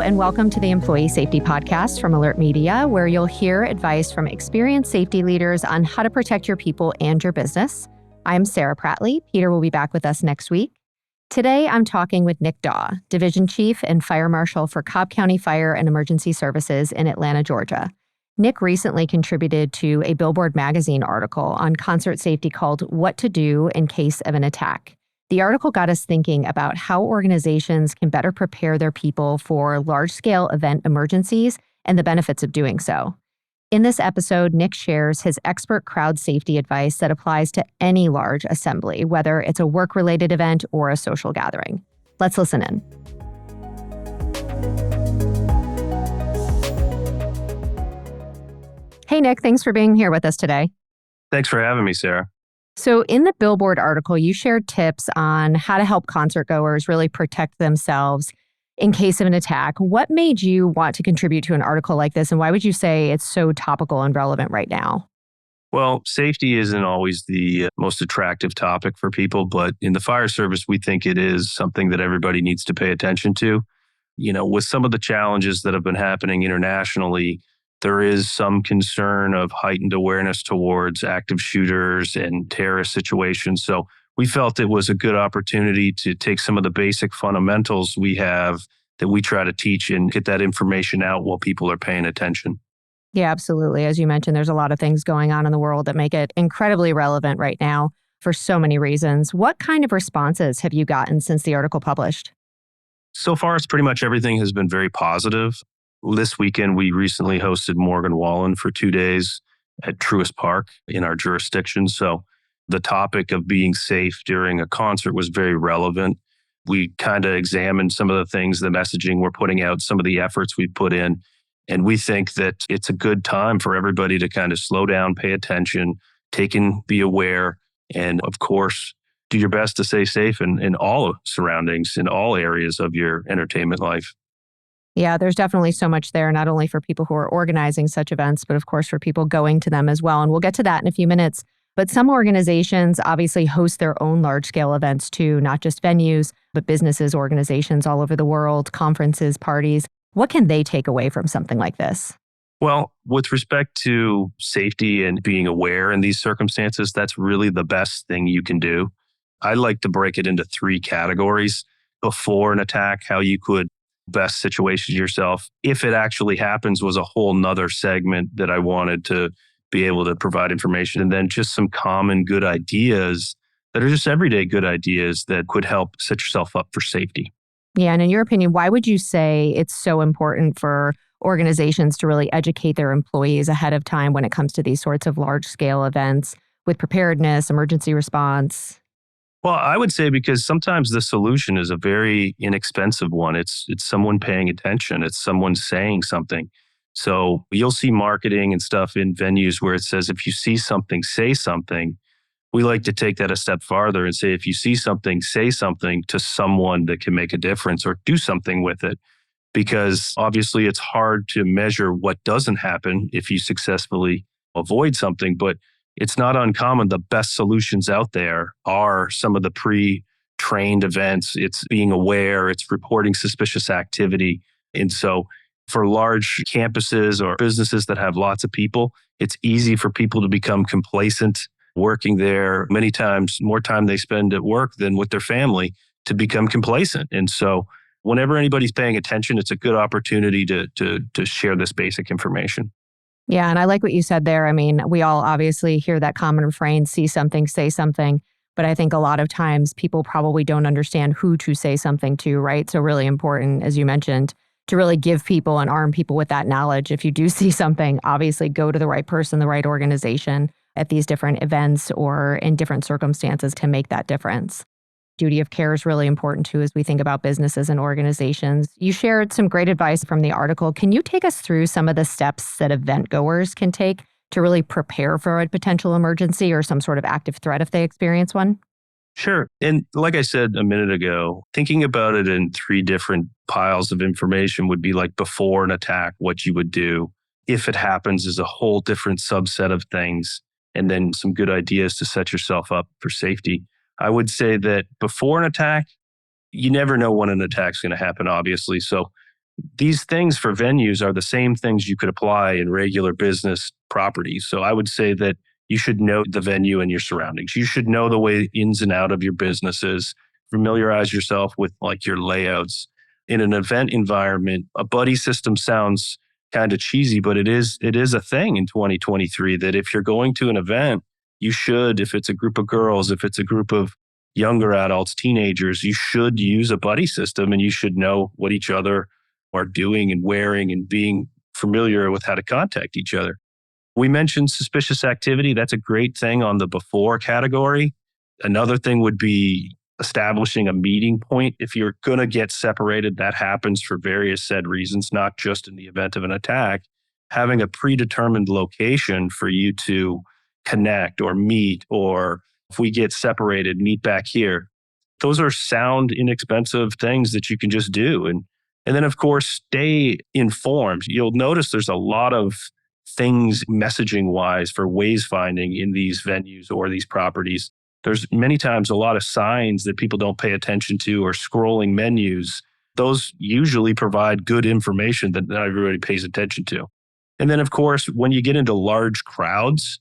and welcome to the Employee Safety Podcast from Alert Media, where you'll hear advice from experienced safety leaders on how to protect your people and your business. I'm Sarah Prattley. Peter will be back with us next week. Today, I'm talking with Nick Daw, Division Chief and Fire Marshal for Cobb County Fire and Emergency Services in Atlanta, Georgia. Nick recently contributed to a Billboard magazine article on concert safety called What to Do in Case of an Attack. The article got us thinking about how organizations can better prepare their people for large-scale event emergencies and the benefits of doing so. In this episode, Nick shares his expert crowd safety advice that applies to any large assembly, whether it's a work-related event or a social gathering. Let's listen in. Hey, Nick, thanks for being here with us today. Thanks for having me, Sarah. So in the Billboard article, you shared tips on how to help concert goers really protect themselves in case of an attack. What made you want to contribute to an article like this, and why would you say it's so topical and relevant right now? Well, safety isn't always the most attractive topic for people, but in the fire service, we think it is something that everybody needs to pay attention to. You know, with some of the challenges that have been happening internationally, there is some concern of heightened awareness towards active shooters and terrorist situations. So we felt it was a good opportunity to take some of the basic fundamentals we have that we try to teach and get that information out while people are paying attention. Yeah, absolutely. As you mentioned, there's a lot of things going on in the world that make it incredibly relevant right now for so many reasons. What kind of responses have you gotten since the article published? So far, it's pretty much everything has been very positive. This weekend, we recently hosted Morgan Wallen for 2 days at Truist Park in our jurisdiction. So the topic of being safe during a concert was very relevant. We kind of examined some of the things, the messaging we're putting out, some of the efforts we put in. And we think that it's a good time for everybody to kind of slow down, pay attention, be aware, and of course, do your best to stay safe in all surroundings, in all areas of your entertainment life. Yeah, there's definitely so much there, not only for people who are organizing such events, but of course for people going to them as well. And we'll get to that in a few minutes. But some organizations obviously host their own large-scale events too, not just venues, but businesses, organizations all over the world, conferences, parties. What can they take away from something like this? Well, with respect to safety and being aware in these circumstances, that's really the best thing you can do. I like to break it into 3 categories. Before an attack, how you could best situation yourself. If it actually happens was a whole nother segment that I wanted to be able to provide information. And then just some common good ideas that are just everyday good ideas that could help set yourself up for safety. Yeah, and in your opinion, why would you say it's so important for organizations to really educate their employees ahead of time when it comes to these sorts of large-scale events with preparedness, emergency response? Well, I would say because sometimes the solution is a very inexpensive one. It's someone paying attention. It's someone saying something. So you'll see marketing and stuff in venues where it says, if you see something, say something. We like to take that a step farther and say, if you see something, say something to someone that can make a difference or do something with it. Because obviously it's hard to measure what doesn't happen if you successfully avoid something, but it's not uncommon. The best solutions out there are some of the pre-trained events. It's being aware, it's reporting suspicious activity. And so for large campuses or businesses that have lots of people, it's easy for people to become complacent working there. Many times, more time they spend at work than with their family to become complacent. And so whenever anybody's paying attention, it's a good opportunity to share this basic information. Yeah, and I like what you said there. I mean, we all obviously hear that common refrain, see something, say something. But I think a lot of times people probably don't understand who to say something to, right? So really important, as you mentioned, to really give people and arm people with that knowledge. If you do see something, obviously go to the right person, the right organization at these different events or in different circumstances to make that difference. Duty of care is really important too as we think about businesses and organizations. You shared some great advice from the article. Can you take us through some of the steps that event goers can take to really prepare for a potential emergency or some sort of active threat if they experience one? Sure. And like I said a minute ago, thinking about it in 3 different piles of information would be like before an attack, what you would do. If it happens is a whole different subset of things, and then some good ideas to set yourself up for safety. I would say that before an attack, you never know when an attack's going to happen, obviously. So these things for venues are the same things you could apply in regular business properties. So I would say that you should know the venue and your surroundings. You should know the way ins and out of your businesses, familiarize yourself with like your layouts. In an event environment, a buddy system sounds kind of cheesy, but it is a thing in 2023 that if you're going to an event, you should, if it's a group of girls, if it's a group of younger adults, teenagers, you should use a buddy system and you should know what each other are doing and wearing and being familiar with how to contact each other. We mentioned suspicious activity. That's a great thing on the before category. Another thing would be establishing a meeting point. If you're going to get separated, that happens for various said reasons, not just in the event of an attack. Having a predetermined location for you to connect or meet, or if we get separated, meet back here. Those are sound, inexpensive things that you can just do. And then, of course, stay informed. You'll notice there's a lot of things messaging wise for ways finding in these venues or these properties. There's many times a lot of signs that people don't pay attention to or scrolling menus. Those usually provide good information that not everybody pays attention to. And then, of course, when you get into large crowds,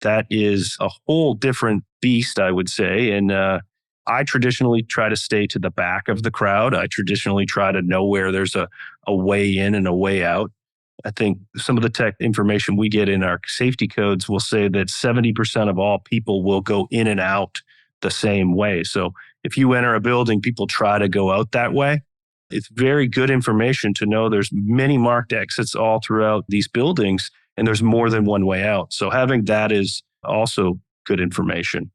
that is a whole different beast, I would say. And I traditionally try to stay to the back of the crowd. I traditionally try to know where there's a way in and a way out. I think some of the tech information we get in our safety codes will say that 70% of all people will go in and out the same way. So if you enter a building, people try to go out that way. It's very good information to know there's many marked exits all throughout these buildings, and there's more than one way out. So having that is also good information.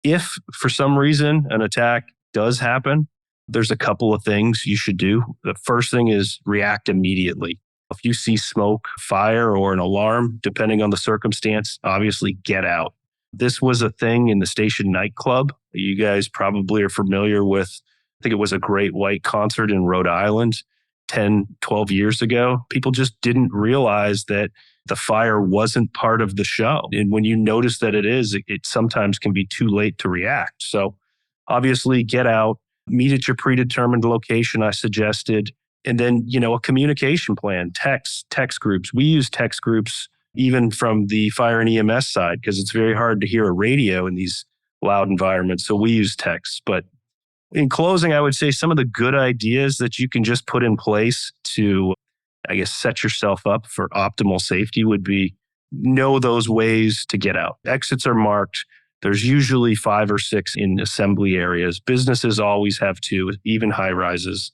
If for some reason an attack does happen, there's a couple of things you should do. The first thing is react immediately. If you see smoke, fire, or an alarm, depending on the circumstance, obviously get out. This was a thing in the Station nightclub. You guys probably are familiar with, I think it was a Great White concert in Rhode Island 10, 12 years ago. People just didn't realize that the fire wasn't part of the show. And when you notice that it is, it sometimes can be too late to react. So obviously get out, meet at your predetermined location I suggested, and then, a communication plan, text groups. We use text groups even from the fire and EMS side because it's very hard to hear a radio in these loud environments. So we use text. But in closing, I would say some of the good ideas that you can just put in place to, set yourself up for optimal safety would be know those ways to get out. Exits are marked. There's usually 5 or 6 in assembly areas. Businesses always have 2, even high rises.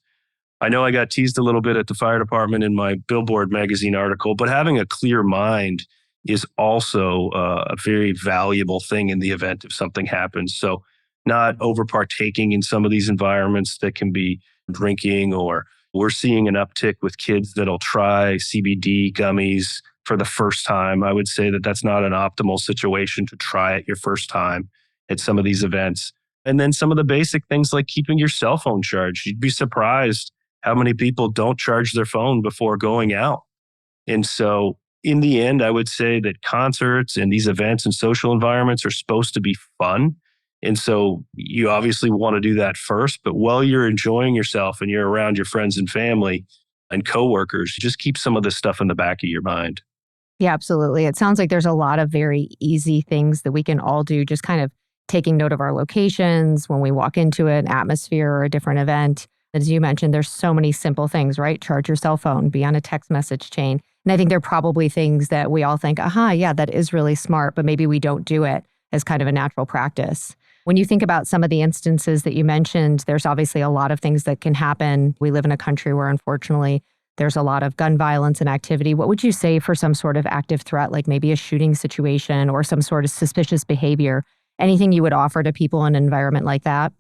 I know I got teased a little bit at the fire department in my Billboard magazine article, but having a clear mind is also a very valuable thing in the event if something happens. So not over partaking in some of these environments that can be drinking, or we're seeing an uptick with kids that'll try CBD gummies for the first time. I would say that that's not an optimal situation to try it your first time at some of these events. And then some of the basic things like keeping your cell phone charged. You'd be surprised how many people don't charge their phone before going out. And so in the end, I would say that concerts and these events and social environments are supposed to be fun. And so you obviously want to do that first, but while you're enjoying yourself and you're around your friends and family and coworkers, just keep some of this stuff in the back of your mind. Yeah, absolutely. It sounds like there's a lot of very easy things that we can all do, just kind of taking note of our locations when we walk into an atmosphere or a different event. As you mentioned, there's so many simple things, right? Charge your cell phone, be on a text message chain. And I think they're probably things that we all think, yeah, that is really smart, but maybe we don't do it as kind of a natural practice. When you think about some of the instances that you mentioned, there's obviously a lot of things that can happen. We live in a country where, unfortunately, there's a lot of gun violence and activity. What would you say for some sort of active threat, like maybe a shooting situation or some sort of suspicious behavior? Anything you would offer to people in an environment like that?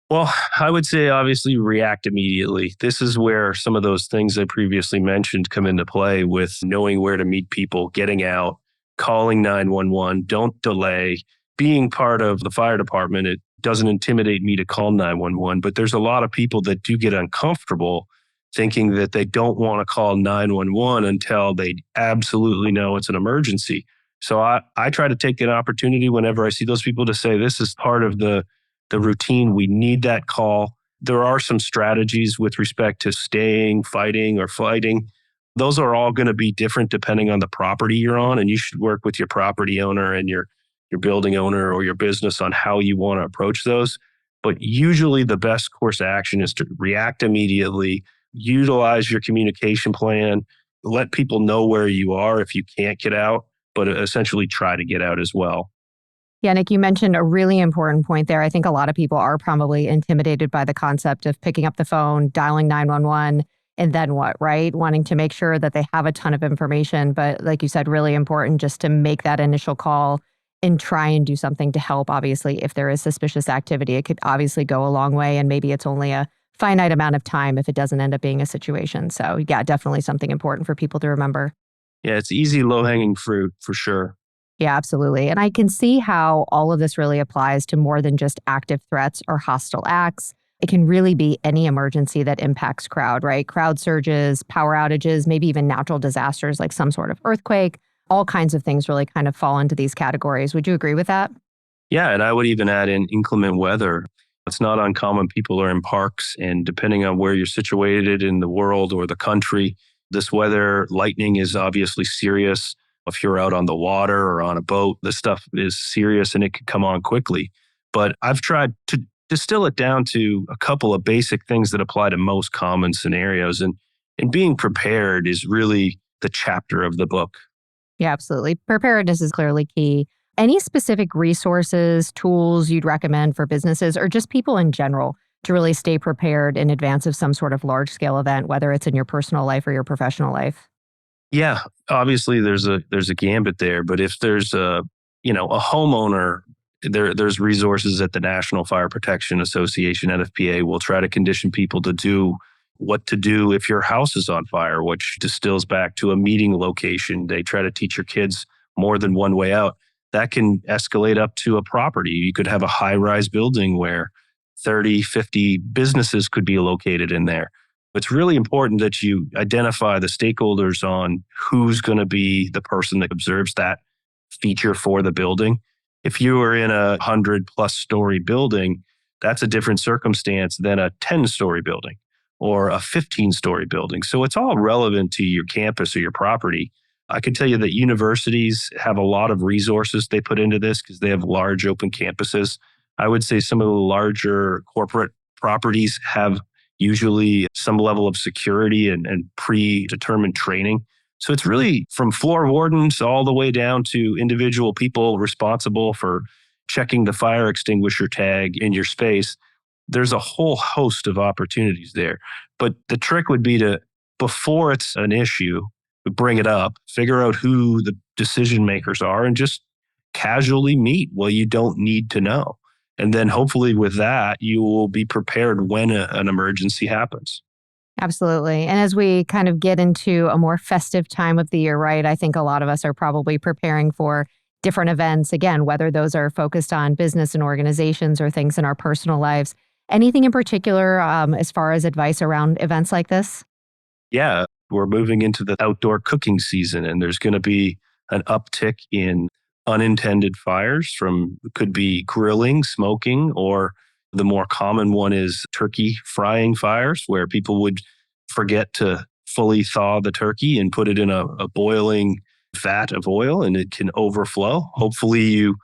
Well, I would say obviously react immediately. This is where some of those things I previously mentioned come into play with knowing where to meet people, getting out, calling 911, don't delay. Being part of the fire department, it doesn't intimidate me to call 911, but there's a lot of people that do get uncomfortable thinking that they don't want to call 911 until they absolutely know it's an emergency. So I try to take an opportunity whenever I see those people to say, this is part of the routine. We need that call. There are some strategies with respect to staying, fighting, or flighting. Those are all going to be different depending on the property you're on. And you should work with your property owner and your building owner or your business on how you want to approach those. But usually the best course of action is to react immediately, utilize your communication plan, let people know where you are if you can't get out, but essentially try to get out as well. Yeah, Nick, you mentioned a really important point there. I think a lot of people are probably intimidated by the concept of picking up the phone, dialing 911, and then what, right? Wanting to make sure that they have a ton of information. But like you said, really important just to make that initial call and try and do something to help. Obviously, if there is suspicious activity, it could obviously go a long way. And maybe it's only a finite amount of time if it doesn't end up being a situation. So yeah, definitely something important for people to remember. Yeah, it's easy, low-hanging fruit for sure. Yeah, absolutely. And I can see how all of this really applies to more than just active threats or hostile acts. It can really be any emergency that impacts crowd, right? Crowd surges, power outages, maybe even natural disasters like some sort of earthquake. All kinds of things really kind of fall into these categories. Would you agree with that? Yeah, and I would even add in inclement weather. It's not uncommon. People are in parks, and depending on where you're situated in the world or the country, this weather, lightning is obviously serious. If you're out on the water or on a boat, this stuff is serious and it can come on quickly. But I've tried to distill it down to a couple of basic things that apply to most common scenarios. And being prepared is really the chapter of the book. Yeah, absolutely. Preparedness is clearly key. Any specific resources, tools you'd recommend for businesses or just people in general to really stay prepared in advance of some sort of large scale event, whether it's in your personal life or your professional life? Yeah, obviously there's a gambit there, but if there's a homeowner, there's resources at the National Fire Protection Association, NFPA, will try to condition people to do what to do if your house is on fire, which distills back to a meeting location. They try to teach your kids more than one way out. That can escalate up to a property. You could have a high-rise building where 30, 50 businesses could be located in there. It's really important that you identify the stakeholders on who's going to be the person that observes that feature for the building. If you are in a 100+ story building, that's a different circumstance than a 10-story building or a 15-story building. So it's all relevant to your campus or your property. I can tell you that universities have a lot of resources they put into this because they have large open campuses. I would say some of the larger corporate properties have usually some level of security and predetermined training. So it's really from floor wardens all the way down to individual people responsible for checking the fire extinguisher tag in your space. There's a whole host of opportunities there. But the trick would be to, before it's an issue, bring it up, figure out who the decision makers are, and just casually meet. Well, you don't need to know. And then hopefully with that, you will be prepared when an emergency happens. Absolutely. And as we kind of get into a more festive time of the year, right, I think a lot of us are probably preparing for different events, again, whether those are focused on business and organizations or things in our personal lives. Anything in particular as far as advice around events like this? Yeah, we're moving into the outdoor cooking season, and there's going to be an uptick in unintended fires from could be grilling, smoking, or the more common one is turkey frying fires, where people would forget to fully thaw the turkey and put it in a boiling vat of oil and it can overflow. Hopefully you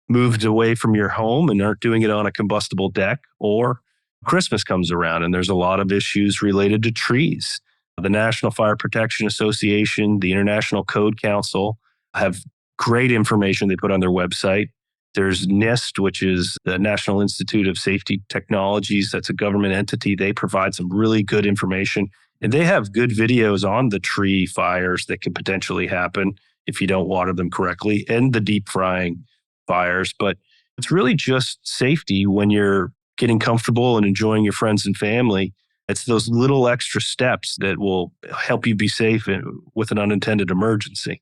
moved away from your home and aren't doing it on a combustible deck, or Christmas comes around and there's a lot of issues related to trees. The National Fire Protection Association, the International Code Council have great information they put on their website. There's NIST, which is the National Institute of Safety Technologies. That's a government entity. They provide some really good information. And they have good videos on the tree fires that could potentially happen if you don't water them correctly and the deep frying fires. But it's really just safety when you're getting comfortable and enjoying your friends and family. It's those little extra steps that will help you be safe with an unintended emergency.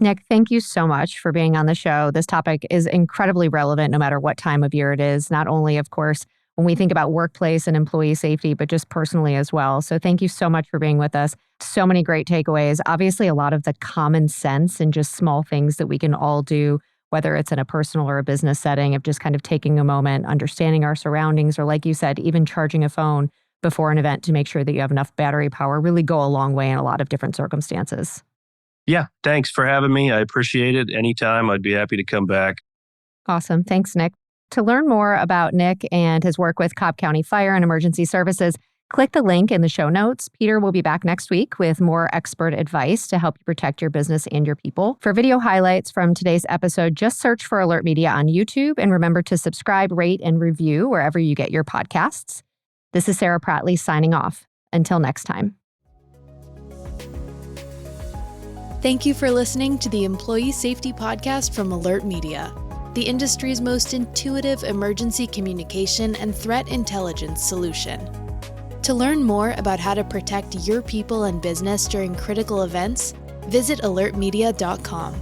Nick, thank you so much for being on the show. This topic is incredibly relevant no matter what time of year it is, not only, of course, when we think about workplace and employee safety, but just personally as well. So thank you so much for being with us. So many great takeaways. Obviously, a lot of the common sense and just small things that we can all do whether it's in a personal or a business setting, of just kind of taking a moment, understanding our surroundings, or like you said, even charging a phone before an event to make sure that you have enough battery power really go a long way in a lot of different circumstances. Yeah, thanks for having me. I appreciate it. Anytime, I'd be happy to come back. Awesome. Thanks, Nick. To learn more about Nick and his work with Cobb County Fire and Emergency Services, click the link in the show notes. Peter will be back next week with more expert advice to help you protect your business and your people. For video highlights from today's episode, just search for Alert Media on YouTube and remember to subscribe, rate, and review wherever you get your podcasts. This is Sarah Prattley signing off. Until next time. Thank you for listening to the Employee Safety Podcast from Alert Media, the industry's most intuitive emergency communication and threat intelligence solution. To learn more about how to protect your people and business during critical events, visit alertmedia.com.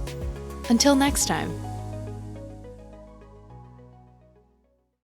Until next time.